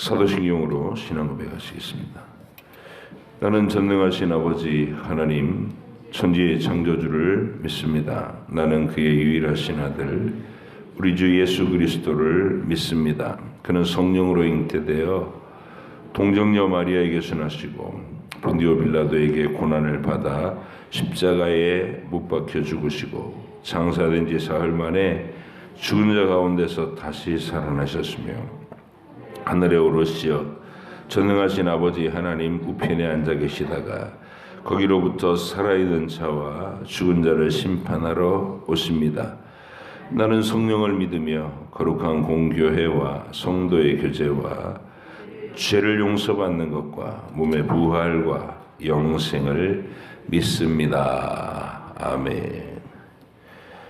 사도신경으로 신앙 고백하시겠습니다. 나는 전능하신 아버지 하나님 천지의 창조주를 믿습니다. 나는 그의 유일하신 아들 우리 주 예수 그리스도를 믿습니다. 그는 성령으로 잉태되어 동정녀 마리아에게서 나시고 본디오 빌라도에게 고난을 받아 십자가에 못 박혀 죽으시고 장사된 지 사흘 만에 죽은 자 가운데서 다시 살아나셨으며 하늘에 오르시어 전능하신 아버지 하나님 우편에 앉아 계시다가 거기로부터 살아있는 자와 죽은 자를 심판하러 오십니다. 나는 성령을 믿으며 거룩한 공교회와 성도의 교제와 죄를 용서받는 것과 몸의 부활과 영생을 믿습니다. 아멘.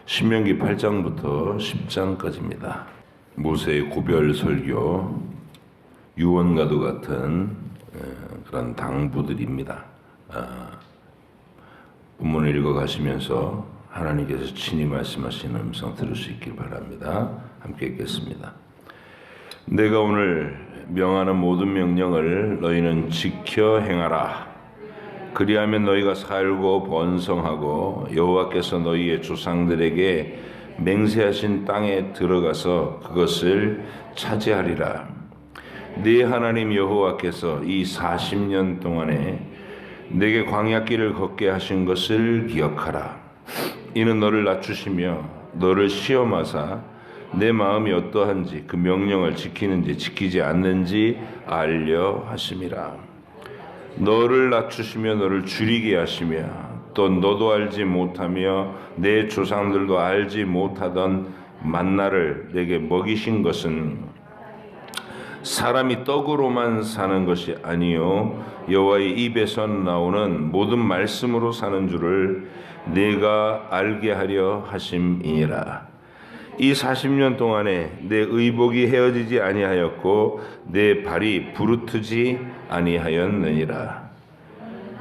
신명기 8장부터 10장까지입니다. 모세의 고별 설교, 유언과도 같은 그런 당부들입니다. 본문을 읽어가시면서 하나님께서 친히 말씀하시는 음성 들을 수 있길 바랍니다. 함께 읽겠습니다. 내가 오늘 명하는 모든 명령을 너희는 지켜 행하라. 그리하면 너희가 살고 번성하고 여호와께서 너희의 조상들에게 맹세하신 땅에 들어가서 그것을 차지하리라. 네 하나님 여호와께서 이 40년 동안에 내게 광야길을 걷게 하신 것을 기억하라. 이는 너를 낮추시며 너를 시험하사 내 마음이 어떠한지 그 명령을 지키는지 지키지 않는지 알려 하심이라. 너를 낮추시며 너를 줄이게 하시며 또 너도 알지 못하며 내 조상들도 알지 못하던 만나를 내게 먹이신 것은 사람이 떡으로만 사는 것이 아니요 여호와의 입에서 나오는 모든 말씀으로 사는 줄을 내가 알게 하려 하심이니라. 이 40년 동안에 내 의복이 헤어지지 아니하였고 내 발이 부르트지 아니하였느니라.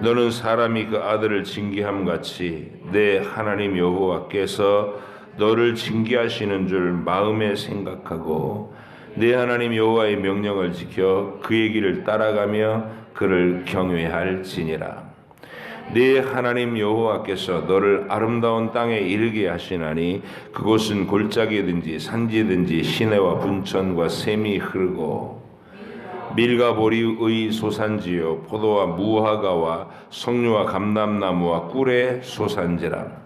너는 사람이 그 아들을 징계함 같이 내 하나님 여호와께서 너를 징계하시는 줄 마음에 생각하고 내 하나님 여호와의 명령을 지켜 그의 길을 따라가며 그를 경외할지니라. 네 하나님 여호와께서 너를 아름다운 땅에 이르게 하시나니 그곳은 골짜기든지 산지든지 시내와 분천과 샘이 흐르고 밀과 보리의 소산지요 포도와 무화과와 석류와 감람나무와 꿀의 소산지라.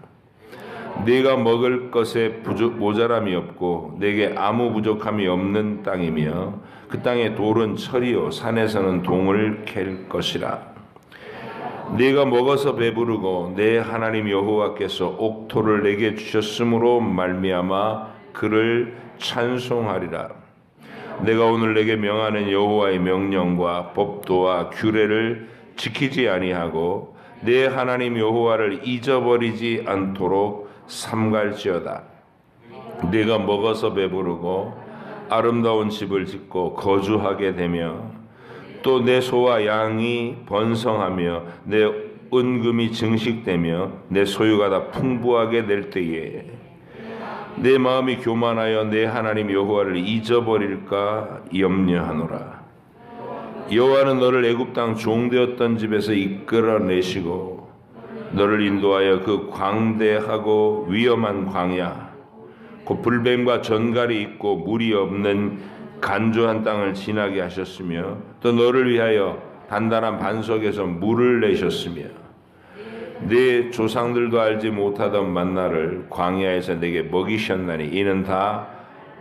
네가 먹을 것에 모자람이 없고 내게 아무 부족함이 없는 땅이며 그 땅의 돌은 철이요 산에서는 동을 캘 것이라. 네가 먹어서 배부르고 내 하나님 여호와께서 옥토를 내게 주셨으므로 말미암아 그를 찬송하리라. 내가 오늘 내게 명하는 여호와의 명령과 법도와 규례를 지키지 아니하고 내 하나님 여호와를 잊어버리지 않도록 삼갈지어다. 네가 먹어서 배부르고 아름다운 집을 짓고 거주하게 되며 또 내 소와 양이 번성하며 내 은금이 증식되며 내 소유가 다 풍부하게 될 때에 내 마음이 교만하여 내 하나님 여호와를 잊어버릴까 염려하노라. 여호와는 너를 애굽 땅 종되었던 집에서 이끌어내시고 너를 인도하여 그 광대하고 위험한 광야 곧 불뱀과 전갈이 있고 물이 없는 간조한 땅을 지나게 하셨으며 또 너를 위하여 단단한 반석에서 물을 내셨으며 네 조상들도 알지 못하던 만나를 광야에서 내게 먹이셨나니 이는 다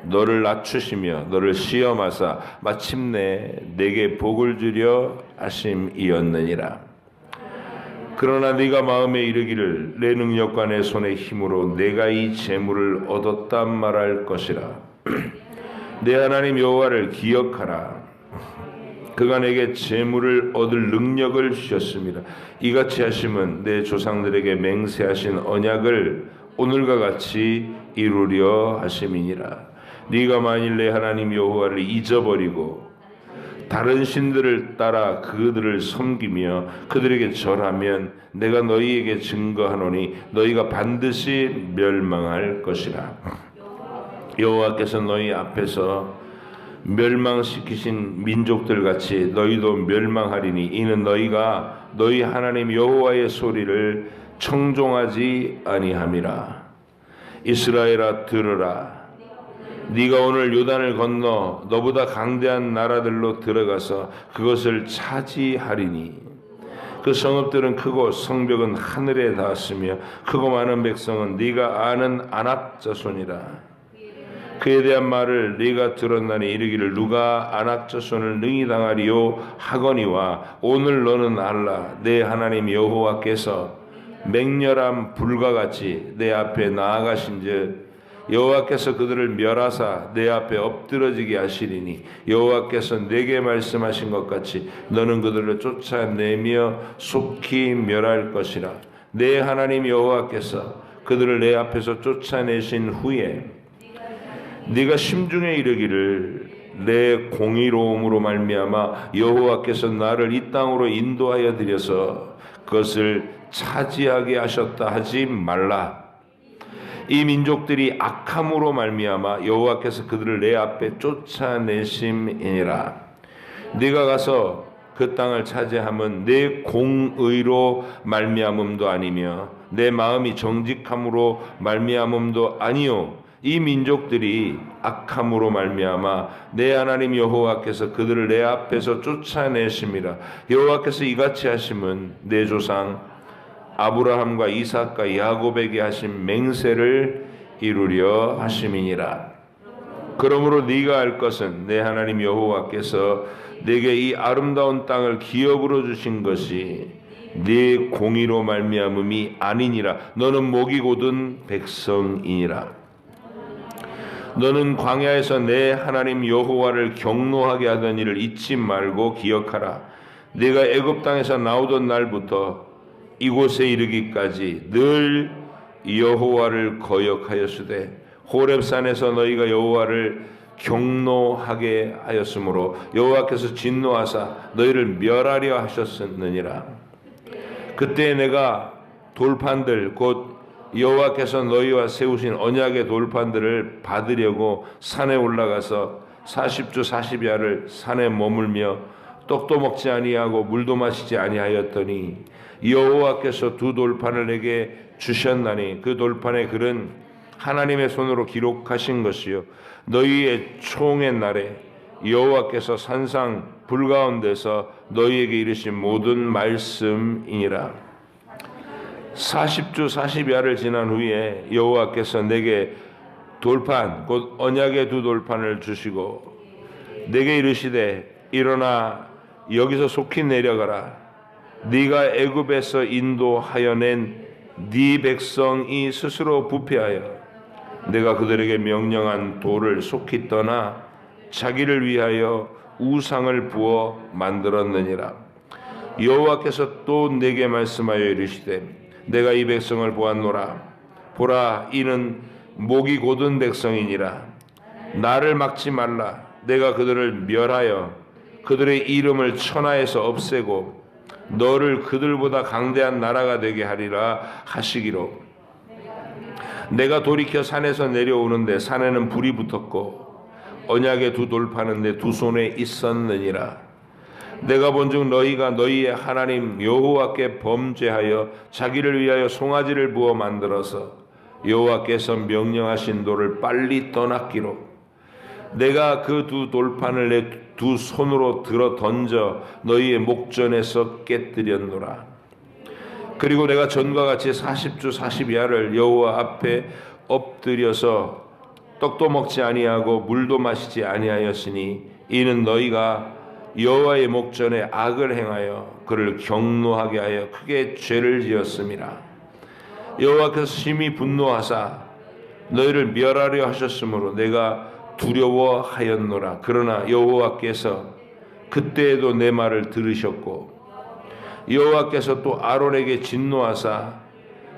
너를 낮추시며 너를 시험하사 마침내 내게 복을 주려 하심이었느니라. 그러나 네가 마음에 이르기를 내 능력과 내 손의 힘으로 내가 이 재물을 얻었단 말할 것이라. 내 하나님 여호와를 기억하라. 그가 내게 재물을 얻을 능력을 주셨습니다. 이같이 하심은 내 조상들에게 맹세하신 언약을 오늘과 같이 이루려 하심이니라. 네가 만일 내 하나님 여호와를 잊어버리고 다른 신들을 따라 그들을 섬기며 그들에게 절하면 내가 너희에게 증거하노니 너희가 반드시 멸망할 것이라. 여호와께서 너희 앞에서 멸망시키신 민족들 같이 너희도 멸망하리니 이는 너희가 너희 하나님 여호와의 소리를 청종하지 아니함이라. 이스라엘아 들으라. 네가 오늘 요단을 건너 너보다 강대한 나라들로 들어가서 그것을 차지하리니 그 성읍들은 크고 성벽은 하늘에 닿았으며 크고 많은 백성은 네가 아는 아낙 자손이라. 그에 대한 말을 네가 들었나니 이르기를 누가 아낙 자손을 능히 당하리요 하거니와 오늘 너는 알라. 내 하나님 여호와께서 맹렬한 불과 같이 내 앞에 나아가신즉 여호와께서 그들을 멸하사 내 앞에 엎드러지게 하시리니 여호와께서 내게 말씀하신 것 같이 너는 그들을 쫓아내며 속히 멸할 것이라. 내 하나님 여호와께서 그들을 내 앞에서 쫓아내신 후에 네가 심중에 이르기를 내 공의로움으로 말미암아 여호와께서 나를 이 땅으로 인도하여 드려서 그것을 차지하게 하셨다 하지 말라. 이 민족들이 악함으로 말미암아 여호와께서 그들을 내 앞에 쫓아내심이니라. 네가 가서 그 땅을 차지함은 내 공의로 말미암음도 아니며 내 마음이 정직함으로 말미암음도 아니요 이 민족들이 악함으로 말미암아 내 하나님 여호와께서 그들을 내 앞에서 쫓아내심이라. 여호와께서 이같이 하심은 내 조상 아브라함과 이삭과 야곱에게 하신 맹세를 이루려 하심이니라. 그러므로 네가 알 것은 내 하나님 여호와께서 네게 이 아름다운 땅을 기업으로 주신 것이 네 공의로 말미암음이 아니니라. 너는 목이 곧은 백성이니라. 너는 광야에서 내 하나님 여호와를 경노하게 하던 일을 잊지 말고 기억하라. 네가 애굽 땅에서 나오던 날부터 이곳에 이르기까지 늘 여호와를 거역하였으되 호렙산에서 너희가 여호와를 경노하게 하였으므로 여호와께서 진노하사 너희를 멸하려 하셨느니라. 그때 내가 돌판들 곧 여호와께서 너희와 세우신 언약의 돌판들을 받으려고 산에 올라가서 40주 40야를 산에 머물며 떡도 먹지 아니하고 물도 마시지 아니하였더니 여호와께서 두 돌판을 내게 주셨나니 그 돌판의 글은 하나님의 손으로 기록하신 것이요 너희의 총의 날에 여호와께서 산상 불 가운데서 너희에게 이르신 모든 말씀이니라. 40주 40야를 지난 후에 여호와께서 내게 돌판 곧 언약의 두 돌판을 주시고 내게 이르시되 일어나 여기서 속히 내려가라. 네가 애굽에서 인도하여 낸 네 백성이 스스로 부패하여 내가 그들에게 명령한 돌을 속히 떠나 자기를 위하여 우상을 부어 만들었느니라. 여호와께서 또 내게 말씀하여 이르시되 내가 이 백성을 보았노라. 보라 이는 목이 곧은 백성이니라. 나를 막지 말라. 내가 그들을 멸하여 그들의 이름을 천하에서 없애고 너를 그들보다 강대한 나라가 되게 하리라 하시기로. 내가 돌이켜 산에서 내려오는데 산에는 불이 붙었고 언약의 두 돌판은 내 두 손에 있었느니라. 내가 본즉 너희가 너희의 하나님 여호와께 범죄하여 자기를 위하여 송아지를 부어 만들어서 여호와께서 명령하신 돌을 빨리 떠났기로 내가 그 두 돌판을 내 두 손으로 들어 던져 너희의 목전에서 깨뜨렸노라. 그리고 내가 전과 같이 40주 40야를 여호와 앞에 엎드려서 떡도 먹지 아니하고 물도 마시지 아니하였으니 이는 너희가 여호와의 목전에 악을 행하여 그를 경노하게 하여 크게 죄를 지었음이라. 여호와께서 심히 분노하사 너희를 멸하려 하셨으므로 내가 두려워하였노라. 그러나 여호와께서 그때에도 내 말을 들으셨고 여호와께서 또 아론에게 진노하사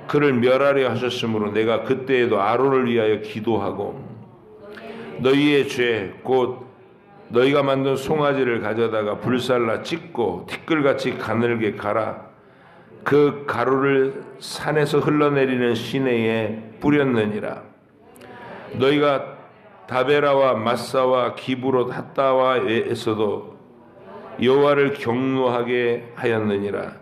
그를 멸하려 하셨으므로 내가 그때에도 아론을 위하여 기도하고 너희의 죄 곧 너희가 만든 송아지를 가져다가 불살라 찢고 티끌같이 가늘게 갈아 그 가루를 산에서 흘러내리는 시내에 뿌렸느니라. 너희가 다베라와 마사와 기브롯 핫다와에서도 여호와를 경노하게 하였느니라.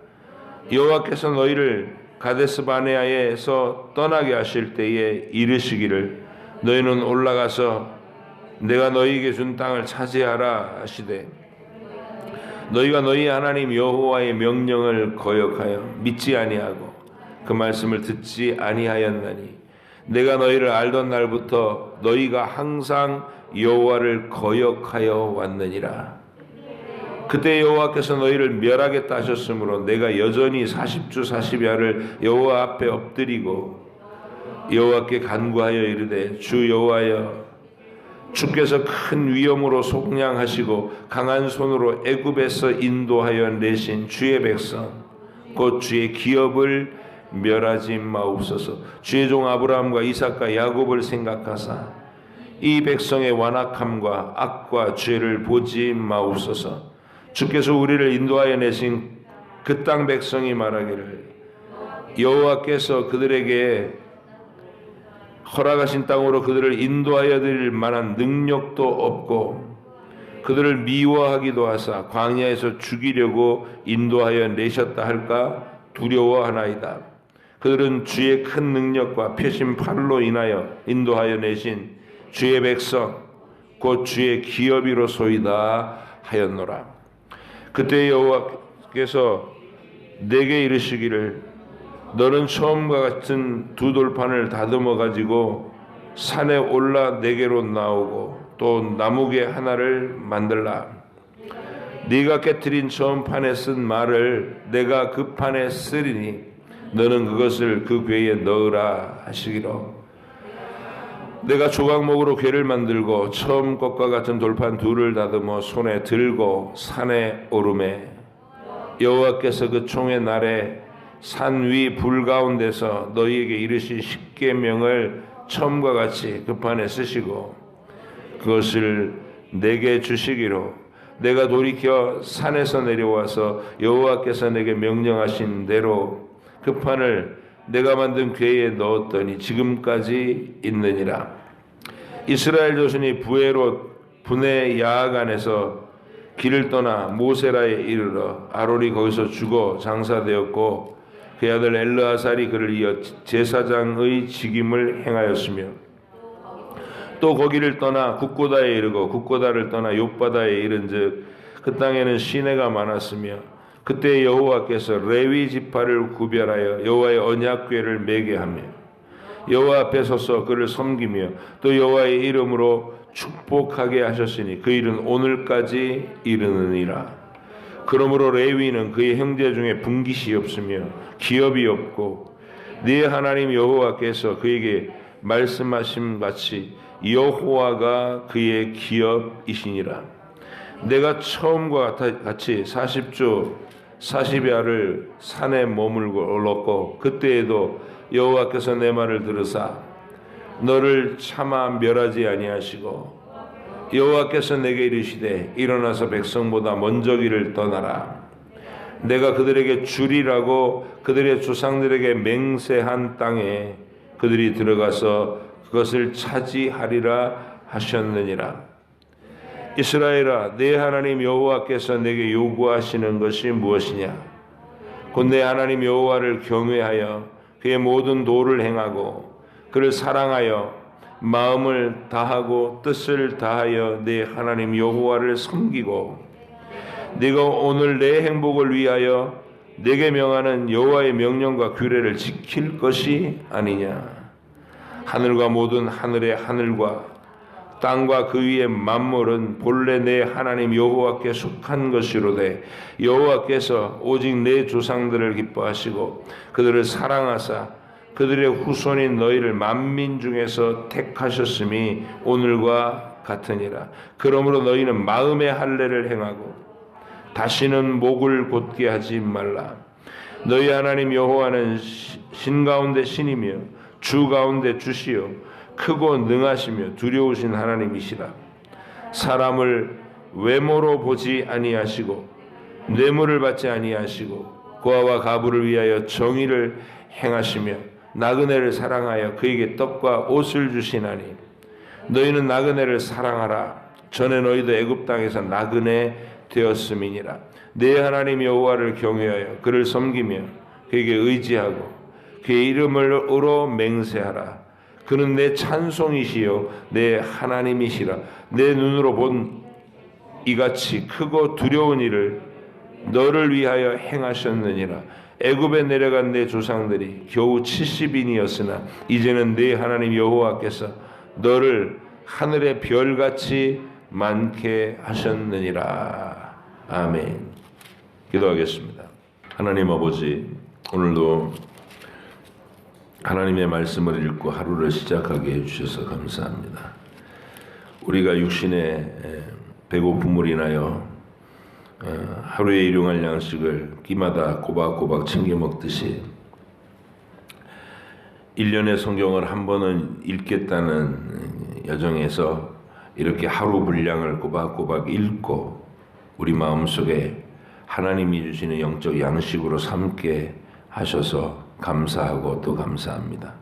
여호와께서 너희를 가데스 바네아에서 떠나게 하실 때에 이르시기를 너희는 올라가서 내가 너희에게 준 땅을 차지하라 하시되 너희가 너희 하나님 여호와의 명령을 거역하여 믿지 아니하고 그 말씀을 듣지 아니하였나니 내가 너희를 알던 날부터 너희가 항상 여호와를 거역하여 왔느니라. 그때 여호와께서 너희를 멸하겠다 하셨으므로 내가 여전히 40주 40야를 여호와 앞에 엎드리고 여호와께 간구하여 이르되 주 여호와여 주께서 큰 위엄으로 속량하시고 강한 손으로 애굽에서 인도하여 내신 주의 백성 곧 주의 기업을 멸하지 마옵소서. 주의 종 아브라함과 이삭과 야곱을 생각하사 이 백성의 완악함과 악과 죄를 보지 마옵소서. 주께서 우리를 인도하여 내신 그 땅 백성이 말하기를 여호와께서 그들에게 허락하신 땅으로 그들을 인도하여 드릴 만한 능력도 없고 그들을 미워하기도 하사 광야에서 죽이려고 인도하여 내셨다 할까 두려워하나이다. 그들은 주의 큰 능력과 펴신 팔로 인하여 인도하여 내신 주의 백성 곧 주의 기업이로소이다 하였노라. 그때 여호와께서 내게 이르시기를 너는 처음과 같은 두 돌판을 다듬어 가지고 산에 올라 내게로 나오고 또 나무개 하나를 만들라. 네가 깨트린 처음 판에 쓴 말을 내가 그 판에 쓰리니 너는 그것을 그 궤에 넣으라 하시기로 내가 조각목으로 궤를 만들고 처음 것과 같은 돌판 둘을 다듬어 손에 들고 산에 오르매 여호와께서 그 총의 날에 산 위 불 가운데서 너희에게 이르신 십계명을 처음과 같이 그 판에 쓰시고 그것을 내게 주시기로 내가 돌이켜 산에서 내려와서 여호와께서 내게 명령하신 대로 그 판을 내가 만든 궤에 넣었더니 지금까지 있느니라. 이스라엘 자손이 분의 야간에서 길을 떠나 모세라에 이르러 아론이 거기서 죽어 장사되었고 그의 아들 엘르아살이 그를 이어 제사장의 직임을 행하였으며 또 거기를 떠나 국고다에 이르고 국고다를 떠나 욥바다에 이른즉 그 땅에는 시내가 많았으며 그때 여호와께서 레위 지파를 구별하여 여호와의 언약궤를 매게 하며 여호와 앞에 서서 그를 섬기며 또 여호와의 이름으로 축복하게 하셨으니 그 일은 오늘까지 이르느니라. 그러므로 레위는 그의 형제 중에 분깃이 없으며 기업이 없고 네 하나님 여호와께서 그에게 말씀하신 같이 여호와가 그의 기업이시니라. 내가 처음과 같이 40주 40야를 산에 머물렀고 그때에도 여호와께서 내 말을 들으사 너를 차마 멸하지 아니하시고 여호와께서 내게 이르시되 일어나서 백성보다 먼저 길을 떠나라. 내가 그들에게 주리라고 그들의 조상들에게 맹세한 땅에 그들이 들어가서 그것을 차지하리라 하셨느니라. 이스라엘아 내 하나님 여호와께서 내게 요구하시는 것이 무엇이냐? 곧 내 하나님 여호와를 경외하여 그의 모든 도를 행하고 그를 사랑하여 마음을 다하고 뜻을 다하여 내 하나님 여호와를 섬기고 네가 오늘 내 행복을 위하여 내게 명하는 여호와의 명령과 규례를 지킬 것이 아니냐? 하늘과 모든 하늘의 하늘과 땅과 그 위의 만물은 본래 내 하나님 여호와께 속한 것이로되 여호와께서 오직 내 조상들을 기뻐하시고 그들을 사랑하사 그들의 후손인 너희를 만민 중에서 택하셨음이 오늘과 같으니라. 그러므로 너희는 마음의 할례를 행하고 다시는 목을 곧게 하지 말라. 너희 하나님 여호와는 신 가운데 신이며 주 가운데 주시요 크고 능하시며 두려우신 하나님이시라. 사람을 외모로 보지 아니하시고 뇌물을 받지 아니하시고 고아와 가부를 위하여 정의를 행하시며 나그네를 사랑하여 그에게 떡과 옷을 주시나니 너희는 나그네를 사랑하라. 전에 너희도 애굽 땅에서 나그네 되었음이니라. 내 하나님 여호와를 경외하여 그를 섬기며 그에게 의지하고 그의 이름으로 맹세하라. 그는 내 찬송이시요 내 하나님이시라. 내 눈으로 본 이같이 크고 두려운 일을 너를 위하여 행하셨느니라. 애굽에 내려간 내 조상들이 겨우 70인이었으나 이제는 네 하나님 여호와께서 너를 하늘의 별같이 많게 하셨느니라. 아멘. 기도하겠습니다. 하나님 아버지, 오늘도 하나님의 말씀을 읽고 하루를 시작하게 해주셔서 감사합니다. 우리가 육신의 배고픔을 인하여 하루에 일용할 양식을 끼마다 꼬박꼬박 챙겨 먹듯이 1년의 성경을 한 번은 읽겠다는 여정에서 이렇게 하루 분량을 꼬박꼬박 읽고 우리 마음속에 하나님이 주시는 영적 양식으로 삼게 하셔서 감사하고 또 감사합니다.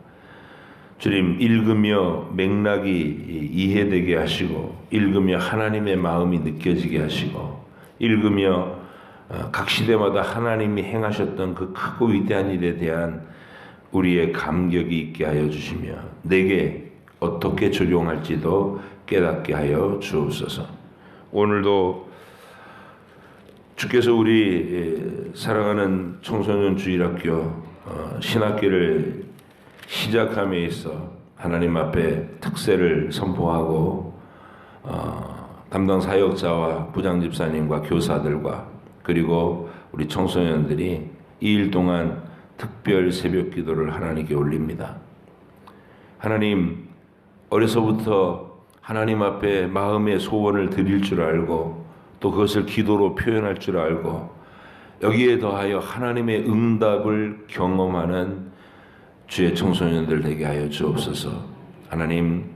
주님, 읽으며 맥락이 이해되게 하시고 읽으며 하나님의 마음이 느껴지게 하시고 읽으며 각 시대마다 하나님이 행하셨던 그 크고 위대한 일에 대한 우리의 감격이 있게 하여 주시며 내게 어떻게 적용할지도 깨닫게 하여 주옵소서. 오늘도 주께서 우리 사랑하는 청소년 주일학교 신학기를 시작함에 있어 하나님 앞에 특세를 선포하고 담당 사역자와 부장집사님과 교사들과 그리고 우리 청소년들이 2일 동안 특별 새벽 기도를 하나님께 올립니다. 하나님, 어려서부터 하나님 앞에 마음의 소원을 드릴 줄 알고 또 그것을 기도로 표현할 줄 알고 여기에 더하여 하나님의 응답을 경험하는 주의 청소년들 되게 하여 주옵소서. 하나님,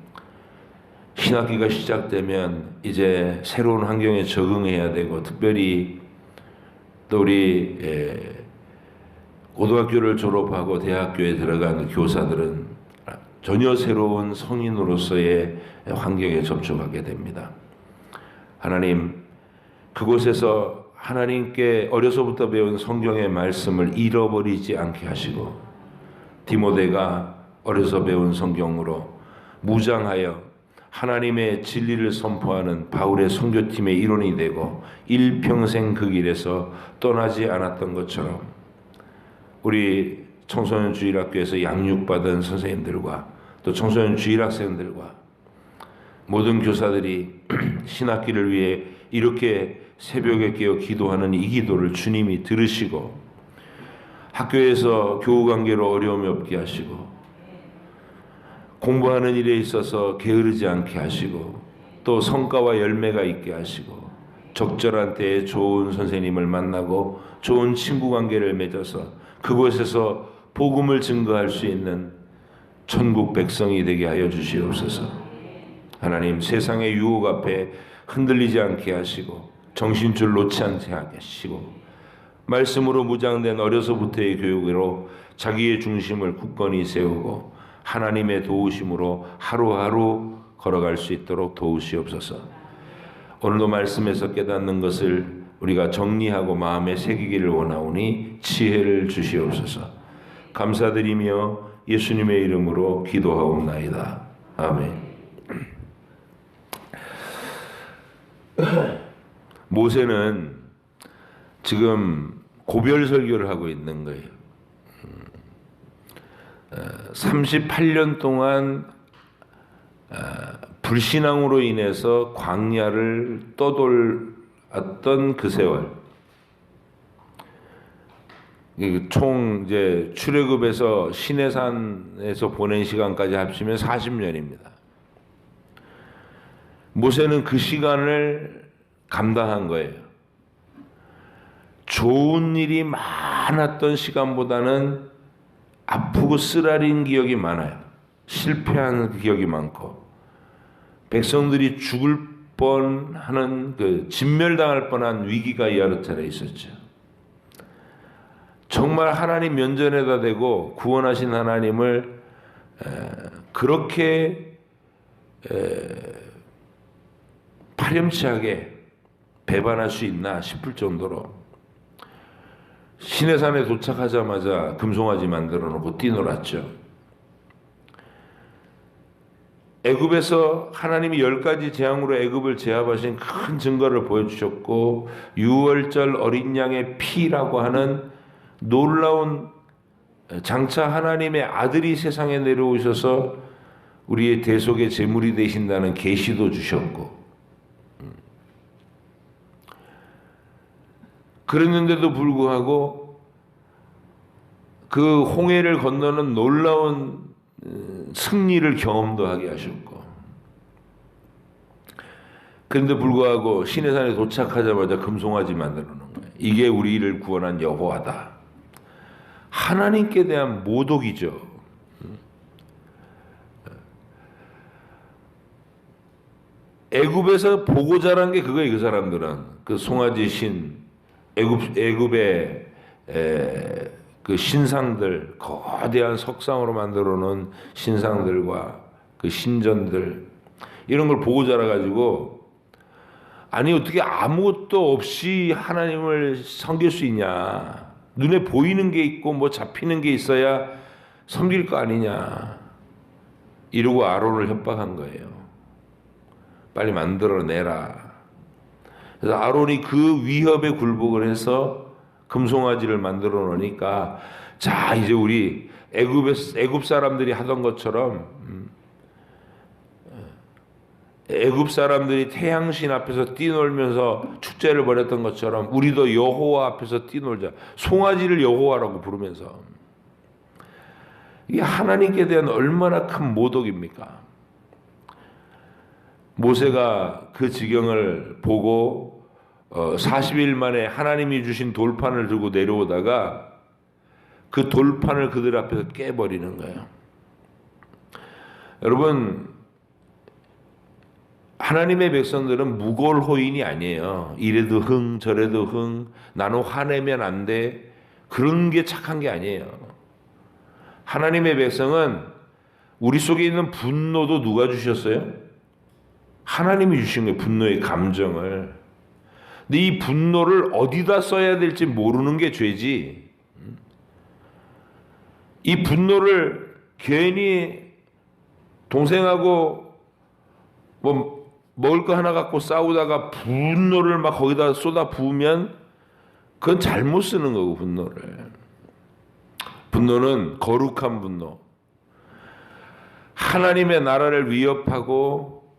신학기가 시작되면 이제 새로운 환경에 적응해야 되고 특별히 또 우리 고등학교를 졸업하고 대학교에 들어간 교사들은 전혀 새로운 성인으로서의 환경에 접촉하게 됩니다. 하나님, 그곳에서 하나님께 어려서부터 배운 성경의 말씀을 잃어버리지 않게 하시고 디모데가 어려서 배운 성경으로 무장하여 하나님의 진리를 선포하는 바울의 선교팀의 일원이 되고 일평생 그 길에서 떠나지 않았던 것처럼 우리 청소년 주일학교에서 양육받은 선생님들과 또 청소년 주일학생들과 모든 교사들이 신학기를 위해 이렇게 새벽에 깨어 기도하는 이 기도를 주님이 들으시고 학교에서 교우관계로 어려움이 없게 하시고 공부하는 일에 있어서 게으르지 않게 하시고 또 성과와 열매가 있게 하시고 적절한 때에 좋은 선생님을 만나고 좋은 친구 관계를 맺어서 그곳에서 복음을 증거할 수 있는 천국 백성이 되게 하여 주시옵소서. 하나님, 세상의 유혹 앞에 흔들리지 않게 하시고 정신줄 놓지 않게 하시고 말씀으로 무장된 어려서부터의 교육으로 자기의 중심을 굳건히 세우고 하나님의 도우심으로 하루하루 걸어갈 수 있도록 도우시옵소서. 오늘도 말씀에서 깨닫는 것을 우리가 정리하고 마음에 새기기를 원하오니 지혜를 주시옵소서. 감사드리며 예수님의 이름으로 기도하옵나이다. 아멘. 모세는 지금 고별 설교를 하고 있는 거예요. 38년 동안 불신앙으로 인해서 광야를 떠돌았던 그 세월. 총 이제 출애굽에서 시내산에서 보낸 시간까지 합치면 40년입니다. 모세는 그 시간을 감당한 거예요. 좋은 일이 많았던 시간보다는 아프고 쓰라린 기억이 많아요. 실패한 기억이 많고 백성들이 죽을 뻔하는 그 진멸당할 뻔한 위기가 야르타에 있었죠. 정말 하나님 면전에다 대고 구원하신 하나님을 그렇게 파렴치하게 배반할 수 있나 싶을 정도로 시내산에 도착하자마자 금송아지 만들어 놓고 뛰놀았죠. 애굽에서 하나님이 10가지 재앙으로 애굽을 제압하신 큰 증거를 보여주셨고, 유월절 어린 양의 피라고 하는 놀라운, 장차 하나님의 아들이 세상에 내려오셔서 우리의 대속의 제물이 되신다는 계시도 주셨고, 그랬는데도 불구하고 그 홍해를 건너는 놀라운 승리를 경험도 하게 하셨고, 그런데 불구하고 시내산에 도착하자마자 금송아지 만들어 놓은 거예요. 이게 우리를 구원한 여호와다. 하나님께 대한 모독이죠. 애굽에서 보고 자란 게 그거예요. 그 사람들은 그 송아지 신, 애굽의 그 신상들, 거대한 석상으로 만들어 놓은 신상들과 그 신전들, 이런 걸 보고 자라가지고, 아니 어떻게 아무것도 없이 하나님을 섬길 수 있냐, 눈에 보이는 게 있고 뭐 잡히는 게 있어야 섬길 거 아니냐, 이러고 아론을 협박한 거예요. 빨리 만들어내라. 그래서 아론이 그 위협에 굴복을 해서 금송아지를 만들어 놓으니까, 자 이제 우리 애굽 사람들이 하던 것처럼, 애굽 사람들이 태양신 앞에서 뛰놀면서 축제를 벌였던 것처럼 우리도 여호와 앞에서 뛰놀자. 송아지를 여호와라고 부르면서. 이게 하나님께 대한 얼마나 큰 모독입니까? 모세가 그 지경을 보고 40일 만에 하나님이 주신 돌판을 들고 내려오다가 그 돌판을 그들 앞에서 깨버리는 거예요. 여러분, 하나님의 백성들은 무고올 호인이 아니에요. 이래도 흥 저래도 흥, 나는 화내면 안 돼, 그런 게 착한 게 아니에요. 하나님의 백성은 우리 속에 있는 분노도 누가 주셨어요? 하나님이 주신 거예요. 분노의 감정을. 근데 이 분노를 어디다 써야 될지 모르는 게 죄지. 이 분노를 괜히 동생하고 뭐 먹을 거 하나 갖고 싸우다가 분노를 막 거기다 쏟아 부으면 그건 잘못 쓰는 거고, 분노를. 분노는 거룩한 분노. 하나님의 나라를 위협하고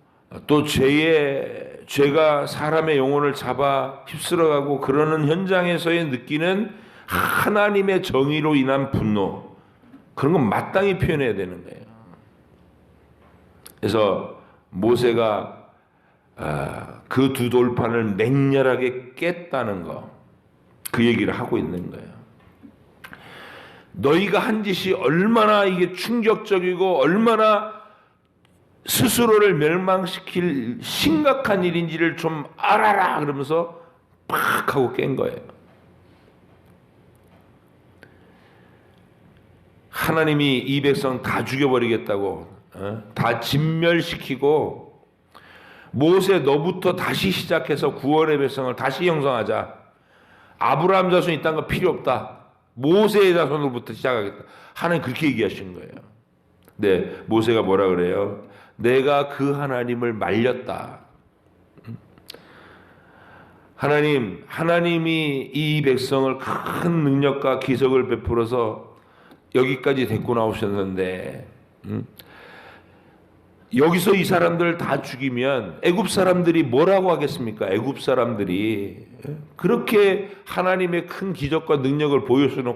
또 죄가 사람의 영혼을 잡아 휩쓸어가고 그러는 현장에서의 느끼는 하나님의 정의로 인한 분노, 그런 건 마땅히 표현해야 되는 거예요. 그래서 모세가 그 두 돌판을 맹렬하게 깼다는 거, 그 얘기를 하고 있는 거예요. 너희가 한 짓이 얼마나 이게 충격적이고 얼마나 스스로를 멸망시킬 심각한 일인지를 좀 알아라, 그러면서 팍 하고 깬 거예요. 하나님이 이 백성 다 죽여버리겠다고, 다 진멸시키고, 모세 너부터 다시 시작해서 구원의 백성을 다시 형성하자. 아브라함 자손 이딴 거 필요 없다. 모세의 자손으로부터 시작하겠다. 하나님 그렇게 얘기하신 거예요. 네, 모세가 뭐라 그래요? 내가 그 하나님을 말렸다. 하나님이 이 백성을 큰 능력과 기적을 베풀어서 여기까지 데리고 나오셨는데, 여기서 이 사람들 다 죽이면 애굽 사람들이 뭐라고 하겠습니까? 애굽 사람들이 그렇게 하나님의 큰 기적과 능력을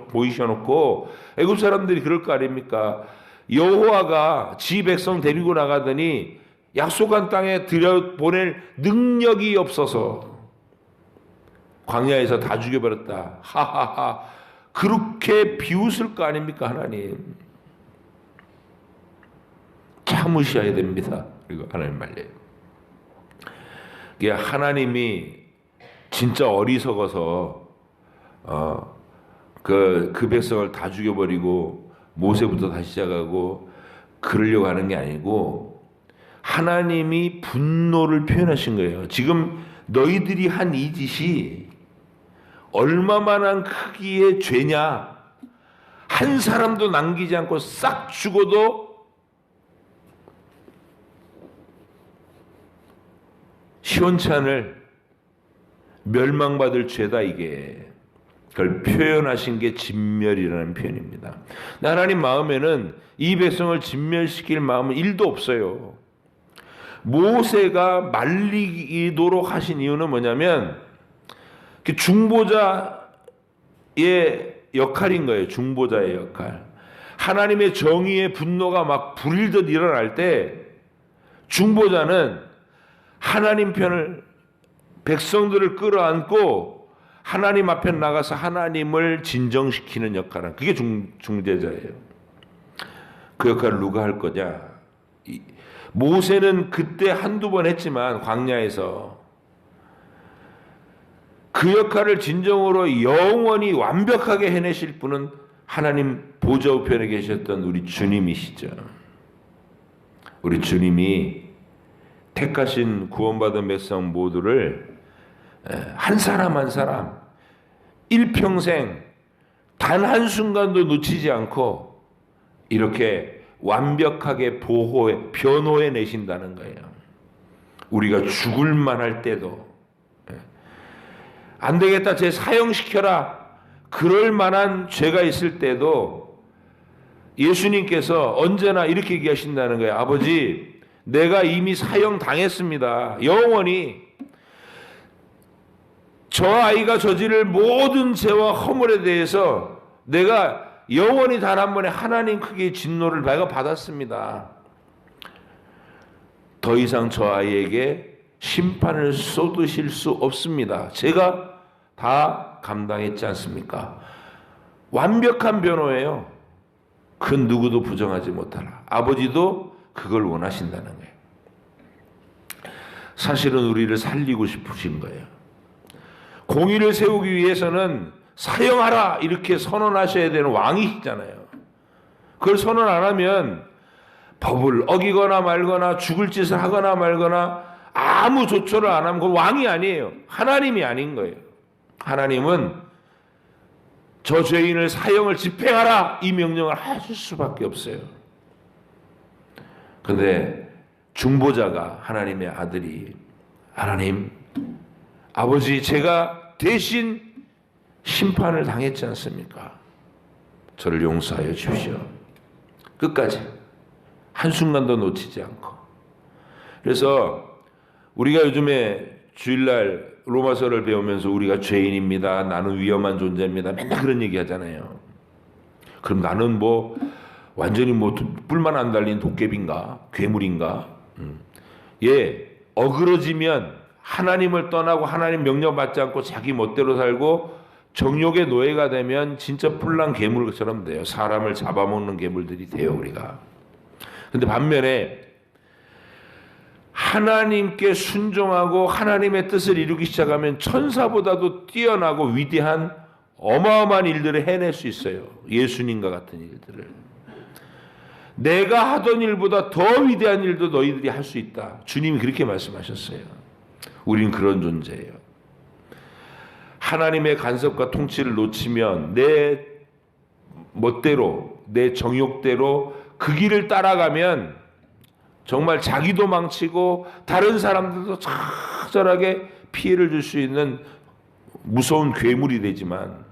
보이셔놓고 애굽 사람들이 그럴 거 아닙니까? 여호와가 지 백성 데리고 나가더니 약속한 땅에 들여보낼 능력이 없어서 광야에서 다 죽여버렸다. 하하하. 그렇게 비웃을 거 아닙니까, 하나님? 참으셔야 됩니다. 그리고 하나님 말려요. 하나님이 진짜 어리석어서 그 백성을 다 죽여버리고 모세부터 다시 시작하고 그러려고 하는 게 아니고, 하나님이 분노를 표현하신 거예요. 지금 너희들이 한 이 짓이 얼마만한 크기의 죄냐. 한 사람도 남기지 않고 싹 죽어도 시원찮을 멸망받을 죄다 이게. 그걸 표현하신 게 진멸이라는 표현입니다. 하나님 마음에는 이 백성을 진멸시킬 마음은 1도 없어요. 모세가 말리도록 하신 이유는 뭐냐면 중보자의 역할인 거예요. 중보자의 역할. 하나님의 정의의 분노가 막 불일듯 일어날 때 중보자는 하나님 편을 백성들을 끌어안고 하나님 앞에 나가서 하나님을 진정시키는 역할은 그게 중재자예요. 그 역할을 누가 할 거냐? 모세는 그때 한두 번 했지만 광야에서 그 역할을 진정으로 영원히 완벽하게 해내실 분은 하나님 보좌 우편에 계셨던 우리 주님이시죠. 우리 주님이 택하신 구원받은 백성 모두를 한 사람 한 사람 일평생 단 한순간도 놓치지 않고 이렇게 완벽하게 변호해 내신다는 거예요. 우리가 죽을 만할 때도 안 되겠다 쟤 사형시켜라 그럴 만한 죄가 있을 때도 예수님께서 언제나 이렇게 얘기하신다는 거예요. 아버지 내가 이미 사형 당했습니다. 영원히 저 아이가 저지를 모든 죄와 허물에 대해서 내가 영원히 단 한 번에 하나님 크기의 진노를 내가 받았습니다. 더 이상 저 아이에게 심판을 쏟으실 수 없습니다. 제가 다 감당했지 않습니까? 완벽한 변호예요. 그 누구도 부정하지 못하라. 아버지도 그걸 원하신다는 거예요. 사실은 우리를 살리고 싶으신 거예요. 공의를 세우기 위해서는 사형하라 이렇게 선언하셔야 되는 왕이시잖아요. 그걸 선언 안 하면 법을 어기거나 말거나 죽을 짓을 하거나 말거나 아무 조처를 안 하면 그건 왕이 아니에요. 하나님이 아닌 거예요. 하나님은 저 죄인을 사형을 집행하라 이 명령을 하실 수밖에 없어요. 그런데 중보자가 하나님의 아들이 하나님 아버지 제가 대신 심판을 당했지 않습니까? 저를 용서하여 주십시오. 끝까지 한순간도 놓치지 않고. 그래서 우리가 요즘에 주일날 로마서를 배우면서 우리가 죄인입니다. 나는 위험한 존재입니다. 맨날 그런 얘기 하잖아요. 그럼 나는 뭐 완전히 뭐 뿔만 안 달린 도깨비인가? 괴물인가? 예, 어그러지면 하나님을 떠나고 하나님 명령 받지 않고 자기 멋대로 살고 정욕의 노예가 되면 진짜 뿔난 괴물처럼 돼요. 사람을 잡아먹는 괴물들이 돼요, 우리가. 근데 반면에 하나님께 순종하고 하나님의 뜻을 이루기 시작하면 천사보다도 뛰어나고 위대한 어마어마한 일들을 해낼 수 있어요. 예수님과 같은 일들을. 내가 하던 일보다 더 위대한 일도 너희들이 할 수 있다. 주님이 그렇게 말씀하셨어요. 우리는 그런 존재예요. 하나님의 간섭과 통치를 놓치면 내 멋대로 내 정욕대로 그 길을 따라가면 정말 자기도 망치고 다른 사람들도 처절하게 피해를 줄 수 있는 무서운 괴물이 되지만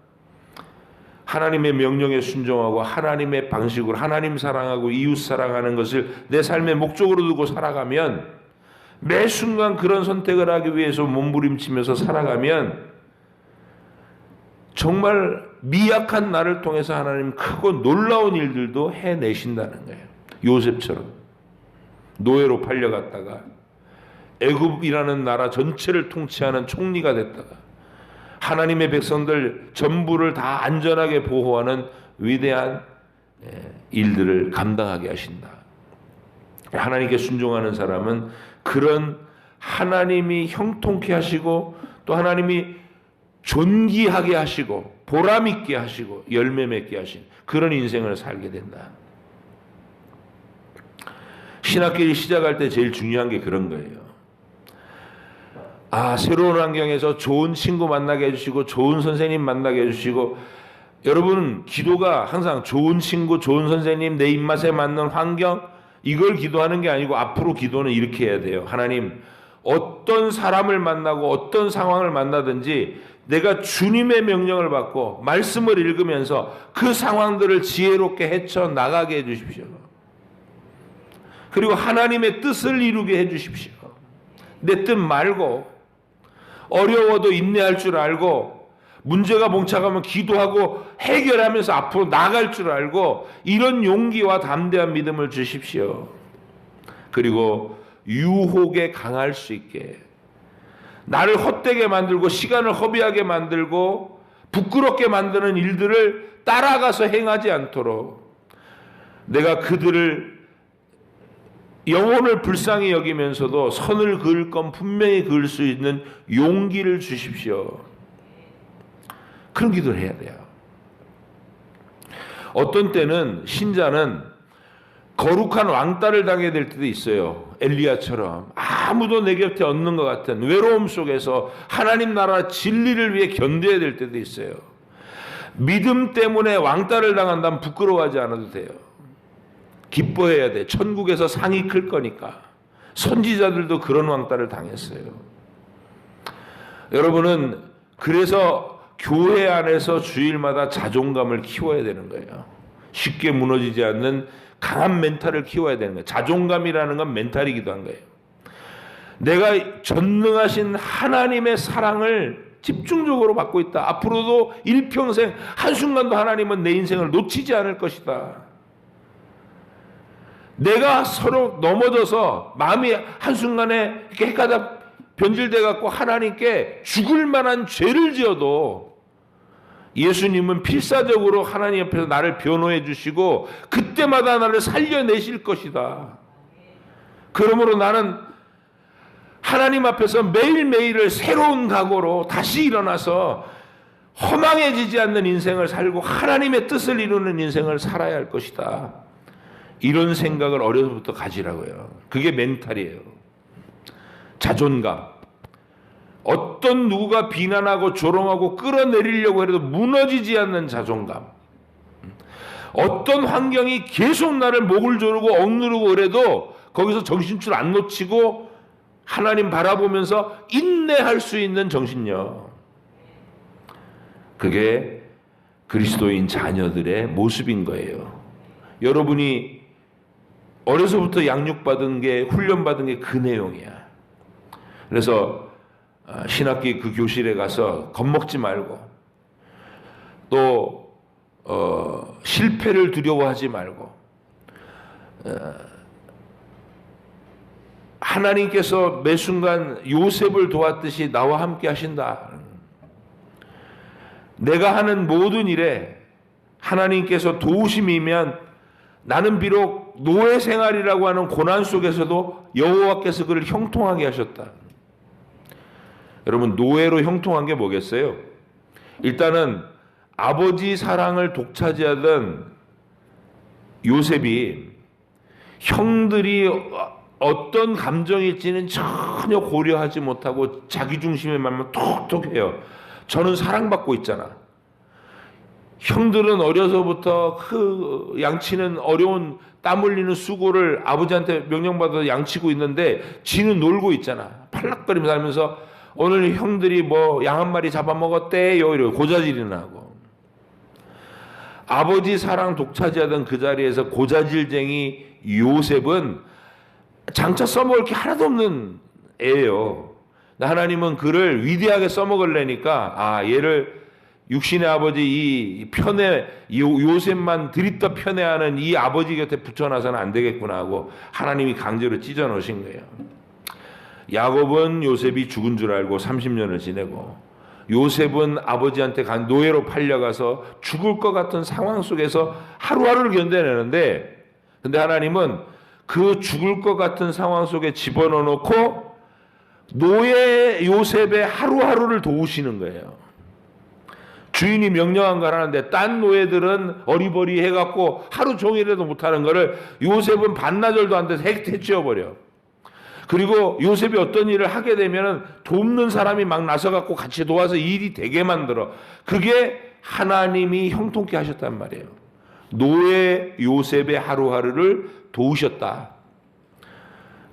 하나님의 명령에 순종하고 하나님의 방식으로 하나님 사랑하고 이웃 사랑하는 것을 내 삶의 목적으로 두고 살아가면 매 순간 그런 선택을 하기 위해서 몸부림치면서 살아가면 정말 미약한 나를 통해서 하나님 크고 놀라운 일들도 해내신다는 거예요. 요셉처럼 노예로 팔려갔다가 애굽이라는 나라 전체를 통치하는 총리가 됐다가 하나님의 백성들 전부를 다 안전하게 보호하는 위대한 일들을 감당하게 하신다. 하나님께 순종하는 사람은 그런 하나님이 형통케 하시고 또 하나님이 존귀하게 하시고 보람 있게 하시고 열매 맺게 하신 그런 인생을 살게 된다. 신학기를 시작할 때 제일 중요한 게 그런 거예요. 새로운 환경에서 좋은 친구 만나게 해주시고 좋은 선생님 만나게 해주시고, 여러분 기도가 항상 좋은 친구, 좋은 선생님, 내 입맛에 맞는 환경, 이걸 기도하는 게 아니고 앞으로 기도는 이렇게 해야 돼요. 하나님, 어떤 사람을 만나고 어떤 상황을 만나든지 내가 주님의 명령을 받고 말씀을 읽으면서 그 상황들을 지혜롭게 헤쳐나가게 해주십시오. 그리고 하나님의 뜻을 이루게 해주십시오. 내 뜻 말고, 어려워도 인내할 줄 알고, 문제가 봉착하면 기도하고 해결하면서 앞으로 나갈 줄 알고, 이런 용기와 담대한 믿음을 주십시오. 그리고 유혹에 강할 수 있게, 나를 헛되게 만들고 시간을 허비하게 만들고 부끄럽게 만드는 일들을 따라가서 행하지 않도록, 내가 그들을 영혼을 불쌍히 여기면서도 선을 그을 건 분명히 그을 수 있는 용기를 주십시오. 그런 기도를 해야 돼요. 어떤 때는 신자는 거룩한 왕따를 당해야 될 때도 있어요. 엘리야처럼 아무도 내 곁에 없는 것 같은 외로움 속에서 하나님 나라 진리를 위해 견뎌야 될 때도 있어요. 믿음 때문에 왕따를 당한다면 부끄러워하지 않아도 돼요. 기뻐해야 돼. 천국에서 상이 클 거니까. 선지자들도 그런 왕따를 당했어요. 여러분은 그래서 교회 안에서 주일마다 자존감을 키워야 되는 거예요. 쉽게 무너지지 않는 강한 멘탈을 키워야 되는 거예요. 자존감이라는 건 멘탈이기도 한 거예요. 내가 전능하신 하나님의 사랑을 집중적으로 받고 있다. 앞으로도 일평생 한순간도 하나님은 내 인생을 놓치지 않을 것이다. 내가 서로 넘어져서 마음이 한순간에 이렇게 헷가다 변질돼 갖고 하나님께 죽을 만한 죄를 지어도 예수님은 필사적으로 하나님 앞에서 나를 변호해 주시고 그때마다 나를 살려내실 것이다. 그러므로 나는 하나님 앞에서 매일매일을 새로운 각오로 다시 일어나서 허망해지지 않는 인생을 살고 하나님의 뜻을 이루는 인생을 살아야 할 것이다. 이런 생각을 어려서부터 가지라고요. 그게 멘탈이에요. 자존감. 어떤 누구가 비난하고 조롱하고 끌어내리려고 해도 무너지지 않는 자존감. 어떤 환경이 계속 나를 목을 조르고 억누르고 그래도 거기서 정신줄 안 놓치고 하나님 바라보면서 인내할 수 있는 정신력. 그게 그리스도인 자녀들의 모습인 거예요. 여러분이 어려서부터 양육받은 게, 훈련받은 게 그 내용이야. 그래서 신학기 그 교실에 가서 겁먹지 말고, 또 실패를 두려워하지 말고, 하나님께서 매 순간 요셉을 도왔듯이 나와 함께 하신다. 내가 하는 모든 일에 하나님께서 도우심이면 나는 비록 노예 생활이라고 하는 고난 속에서도 여호와께서 그를 형통하게 하셨다. 여러분, 노예로 형통한 게 뭐겠어요? 일단은 아버지 사랑을 독차지하던 요셉이 형들이 어떤 감정일지는 전혀 고려하지 못하고 자기중심의 말만 톡톡해요. 저는 사랑받고 있잖아. 형들은 어려서부터 그 양치는 어려운 땀 흘리는 수고를 아버지한테 명령받아서 양치고 있는데 지는 놀고 있잖아. 팔락거리면서 살면서 오늘 형들이 뭐 양 한 마리 잡아먹었대요 이러고 고자질이나 하고. 아버지 사랑 독차지하던 그 자리에서 고자질쟁이 요셉은 장차 써먹을 게 하나도 없는 애예요. 하나님은 그를 위대하게 써먹으려니까 얘를 육신의 아버지 이 편에 요셉만 들이떠 편애하는 이 아버지 곁에 붙여놔서는 안 되겠구나 하고 하나님이 강제로 찢어 놓으신 거예요. 야곱은 요셉이 죽은 줄 알고 30년을 지내고, 요셉은 아버지한테 노예로 팔려가서 죽을 것 같은 상황 속에서 하루하루를 견뎌내는데, 근데 하나님은 그 죽을 것 같은 상황 속에 집어넣어 놓고 노예 요셉의 하루하루를 도우시는 거예요. 주인이 명령한 걸 하는데 딴 노예들은 어리버리 해갖고 하루 종일해도 못하는 거를 요셉은 반나절도 안 돼서 해치워버려. 그리고 요셉이 어떤 일을 하게 되면 돕는 사람이 막 나서갖고 같이 도와서 일이 되게 만들어. 그게 하나님이 형통케 하셨단 말이에요. 노예 요셉의 하루하루를 도우셨다.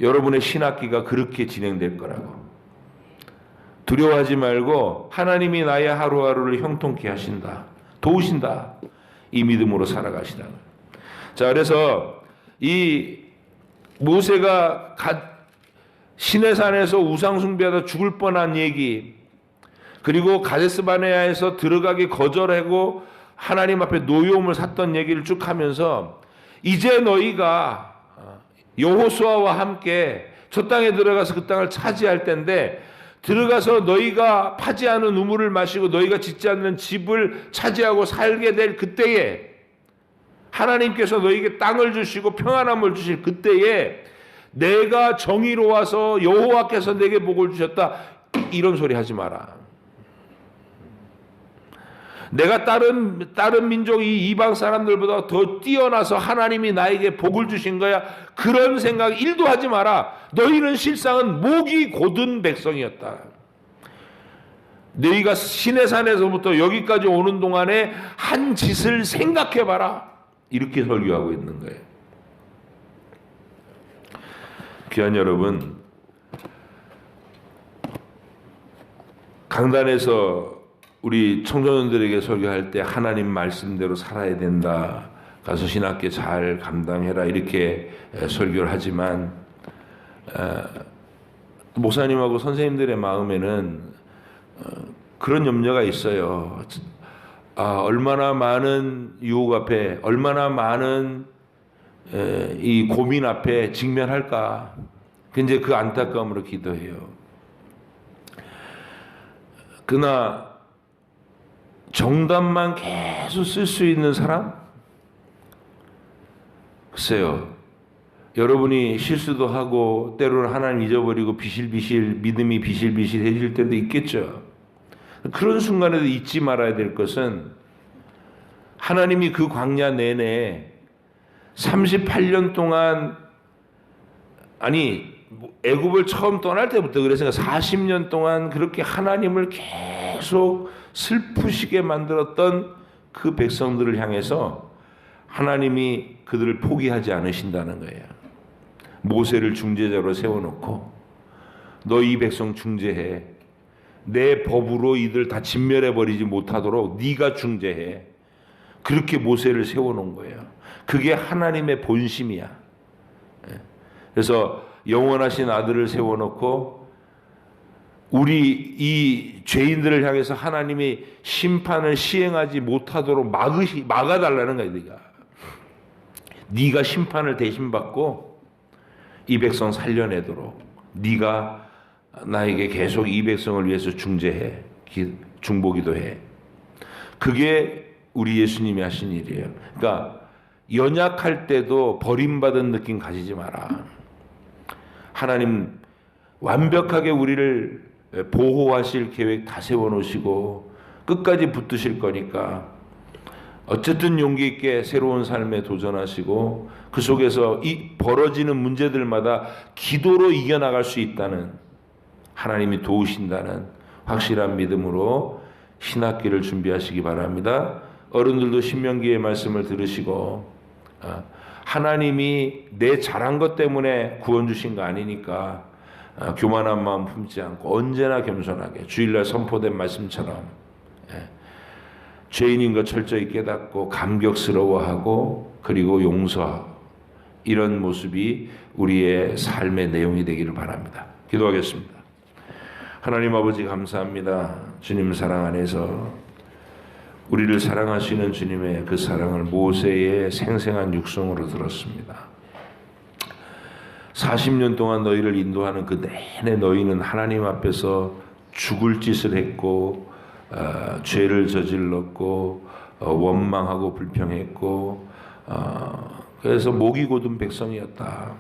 여러분의 신학기가 그렇게 진행될 거라고. 두려워하지 말고 하나님이 나의 하루하루를 형통케 하신다. 도우신다. 이 믿음으로 살아가시다. 자, 그래서 이 모세가 시내산에서 우상숭배하다 죽을 뻔한 얘기, 그리고 가데스바네아에서 들어가기 거절하고 하나님 앞에 노여움을 샀던 얘기를 쭉 하면서 이제 너희가 여호수아와 함께 저 땅에 들어가서 그 땅을 차지할 텐데 들어가서 너희가 파지 않은 우물을 마시고 너희가 짓지 않는 집을 차지하고 살게 될 그때에 하나님께서 너희에게 땅을 주시고 평안함을 주실 그때에 내가 정의로워서 여호와께서 내게 복을 주셨다. 이런 소리 하지 마라. 내가 다른 민족이 이방 사람들보다 더 뛰어나서 하나님이 나에게 복을 주신 거야. 그런 생각 1도 하지 마라. 너희는 실상은 목이 곧은 백성이었다. 너희가 시내산에서부터 여기까지 오는 동안에 한 짓을 생각해봐라. 이렇게 설교하고 있는 거예요. 귀한 여러분, 강단에서 우리 청소년들에게 설교할 때 하나님 말씀대로 살아야 된다. 가서 신학교 잘 감당해라. 이렇게 설교를 하지만 목사님하고 선생님들의 마음에는 그런 염려가 있어요. 얼마나 많은 유혹 앞에, 얼마나 많은 이 고민 앞에 직면할까. 이제 그 안타까움으로 기도해요. 그러나 정답만 계속 쓸 수 있는 사람? 글쎄요. 여러분이 실수도 하고 때로는 하나님 잊어버리고 비실비실 믿음이 비실비실해질 때도 있겠죠. 그런 순간에도 잊지 말아야 될 것은 하나님이 그 광야 내내 38년 동안, 아니 애굽을 처음 떠날 때부터 그래서 40년 동안 그렇게 하나님을 계속 슬프시게 만들었던 그 백성들을 향해서 하나님이 그들을 포기하지 않으신다는 거예요. 모세를 중재자로 세워놓고 너 이 백성 중재해. 내 법으로 이들 다 진멸해버리지 못하도록 네가 중재해. 그렇게 모세를 세워놓은 거예요. 그게 하나님의 본심이야. 그래서 영원하신 아들을 세워놓고 우리 이 죄인들을 향해서 하나님이 심판을 시행하지 못하도록 막아달라는 거야. 네가 심판을 대신 받고 이 백성 살려내도록 네가 나에게 계속 이 백성을 위해서 중재해, 중보기도 해. 그게 우리 예수님이 하신 일이에요. 그러니까 연약할 때도 버림받은 느낌 가지지 마라. 하나님 완벽하게 우리를 보호하실 계획 다 세워놓으시고 끝까지 붙드실 거니까 어쨌든 용기 있게 새로운 삶에 도전하시고 그 속에서 이 벌어지는 문제들마다 기도로 이겨나갈 수 있다는, 하나님이 도우신다는 확실한 믿음으로 신학기를 준비하시기 바랍니다. 어른들도 신명기의 말씀을 들으시고 하나님이 내 잘한 것 때문에 구원 주신 거 아니니까 교만한 마음 품지 않고 언제나 겸손하게 주일날 선포된 말씀처럼 죄인인 것 철저히 깨닫고 감격스러워하고 그리고 용서하고 이런 모습이 우리의 삶의 내용이 되기를 바랍니다. 기도하겠습니다. 하나님 아버지 감사합니다. 주님 사랑 안에서 우리를 사랑하시는 주님의 그 사랑을 모세의 생생한 육성으로 들었습니다. 40년 동안 너희를 인도하는 그 내내 너희는 하나님 앞에서 죽을 짓을 했고 죄를 저질렀고 원망하고 불평했고 그래서 목이 곧은 백성이었다.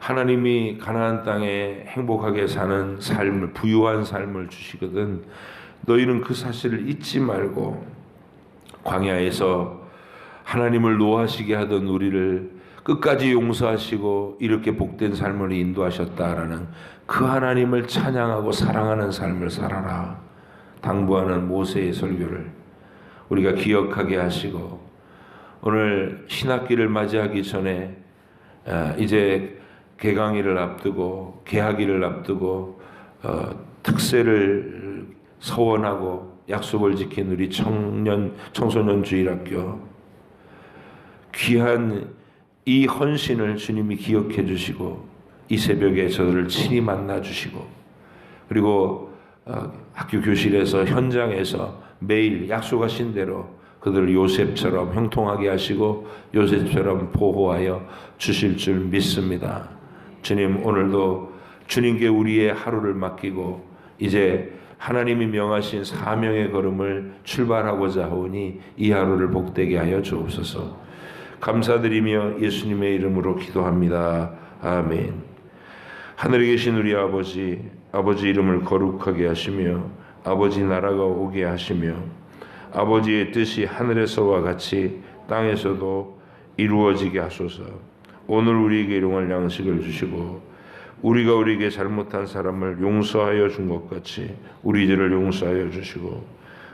하나님이 가나안 땅에 행복하게 사는 삶을, 부유한 삶을 주시거든 너희는 그 사실을 잊지 말고 광야에서 하나님을 노하시게 하던 우리를 끝까지 용서하시고 이렇게 복된 삶을 인도하셨다라는 그 하나님을 찬양하고 사랑하는 삶을 살아라 당부하는 모세의 설교를 우리가 기억하게 하시고, 오늘 신학기를 맞이하기 전에 이제 개강일을 앞두고 개학일을 앞두고 특세를 서원하고 약속을 지킨 우리 청소년 주일학교, 귀한 이 헌신을 주님이 기억해 주시고 이 새벽에 저들을 친히 만나 주시고, 그리고 학교 교실에서 현장에서 매일 약속하신 대로 그들을 요셉처럼 형통하게 하시고 요셉처럼 보호하여 주실 줄 믿습니다. 주님, 오늘도 주님께 우리의 하루를 맡기고 이제 하나님이 명하신 사명의 걸음을 출발하고자 하오니 이 하루를 복되게 하여 주옵소서. 감사드리며 예수님의 이름으로 기도합니다. 아멘. 하늘에 계신 우리 아버지, 아버지 이름을 거룩하게 하시며 아버지 나라가 오게 하시며 아버지의 뜻이 하늘에서와 같이 땅에서도 이루어지게 하소서. 오늘 우리에게 일용할 양식을 주시고 우리가 우리에게 잘못한 사람을 용서하여 준 것 같이 우리 죄를 용서하여 주시고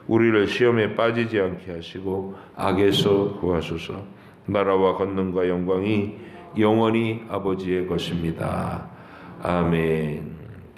우리를 시험에 빠지지 않게 하시고 악에서 구하소서. 나라와 권능과 영광이 영원히 아버지의 것입니다. 아멘.